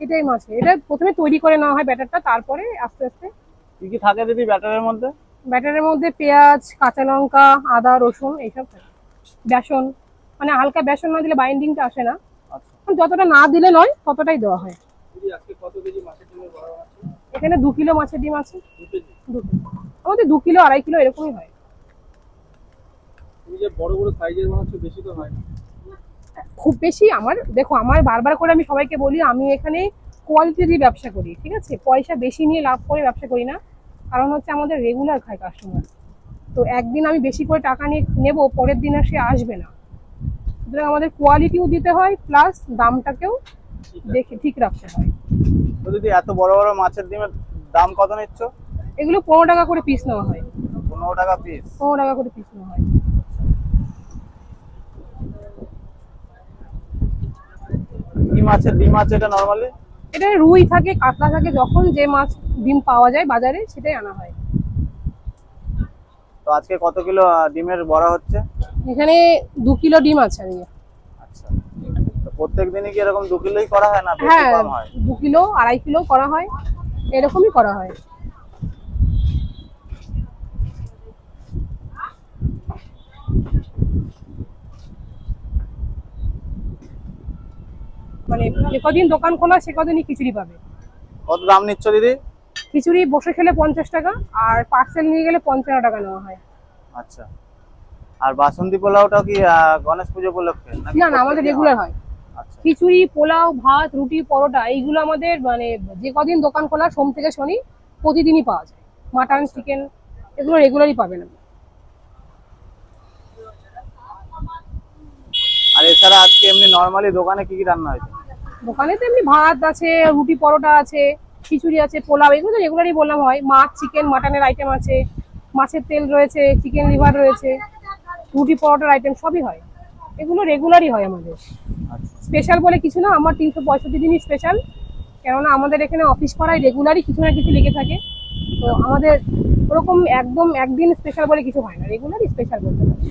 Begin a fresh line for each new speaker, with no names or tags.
এটাই মাছে, এটা প্রথমে তৈরি করে নেওয়া হয় ব্যাটারটা, তারপরে আস্তে আস্তে।
কি কি থাকে দিদি ব্যাটারের মধ্যে?
ব্যাটারের মধ্যে পেঁয়াজ, কাঁচা লঙ্কা, আদা, রসুন এইসব থাকে। বেসন, মানে হালকা বেসন না দিলে বাইন্ডিংটা আসে না।
আচ্ছা।
যতটা না দিলে নয় ততটাই দেওয়া হয়। এখানে 2 কিলো মাছের ডিম আছে। 2 কিলো, আমাদের 2 কিলো 2.5 কিলো এরকমই হয়। খুব বেশি আমার, দেখো আমার বারবার করে আমি সবাইকে বলি, আমি এখানে কোয়ালিটি দিয়ে ব্যবসা করি, ঠিক আছে, পয়সা বেশি নিয়ে লাভ করে ব্যবসা করি না। কারণ হচ্ছে আমাদের রেগুলার খায় কাস্টমার, তো একদিন আমি বেশি করে টাকা নিয়ে নেবো, পরের দিন আর সে আসবে না। সুতরাং আমাদের কোয়ালিটিও দিতে হয়, প্লাস দামটাকেও দেখে ঠিক রাখতে হয়।
তো দিদি এত বড় বড় মাছের ডিমের দাম কত নিচ্ছ?
এগুলো 15 টাকা করে পিস নেওয়া হয়।
15 টাকা পিস?
15 টাকা করে পিস নেওয়া হয়।
কি মাছের ডিম আছে এটা নরমালি?
এটা রুই থাকে, কাতলা থাকে, যখন যে মাছ ডিম পাওয়া যায় বাজারে সেটাই আনা হয়।
তো আজকে কত কিলো ডিমের বড়া হচ্ছে?
এখানে 2 কিলো ডিম আছে আজকে।
আচ্ছা। তো প্রত্যেক দিনই কি এরকম 2 কিলোই করা হয় না বেশি
হ্যাঁ,
কম হয়?
2 কিলো 2.5 কিলো করা হয়, এরকমই করা হয়। মানে যে কদিন দোকান খোলা সে কদিনই খিচুড়ি পাবে।
কত দাম নিচ্ছ দিদি?
খিচুড়ি বসে খেলে 50 টাকা, আর পার্সেল নিয়ে গেলে 55 টাকা নেওয়া হয়।
আচ্ছা। আর বাসন্তী পোলাওটাও কি গণেশ পুজো উপলক্ষে নাকি
না না, আমাদের
প্রত্যেকদিন
রেগুলার
হয়?
হয়।
আচ্ছা।
খিচুড়ি, পোলাও, ভাত, রুটি, পরোটা এইগুলো আমাদের মানে যে কদিন দোকান খোলা সোম থেকে শনি প্রতিদিনই পাওয়া যায়। মাটন,
আচ্ছা।
চিকেন এগুলো রেগুলারই পাবেন।
আর এছাড়া আজকে এমনি নরমালি দোকানে কি কি রান্না হয়েছে?
দোকানে তো এমনি ভাত আছে, রুটি পরোটা আছে, খিচুড়ি আছে, পোলাও, এগুলো তো রেগুলারই বললাম হয়। মাছ, চিকেন, মাটনের আইটেম আছে, মাছের তেল রয়েছে, চিকেন লিভার রয়েছে, রুটি পরোটার আইটেম সবই হয়। এগুলো রেগুলারই হয় আমাদের।
আচ্ছা।
স্পেশাল বলে কিছু না, আমার 365 দিনই স্পেশাল। কেননা আমাদের এখানে অফিস পাড়ায় রেগুলারই কিছু না কিছু লেগে থাকে। তো আমাদের ওরকম একদম একদিন স্পেশাল বলে কিছু হয় না, রেগুলারই স্পেশাল বলতে পারি।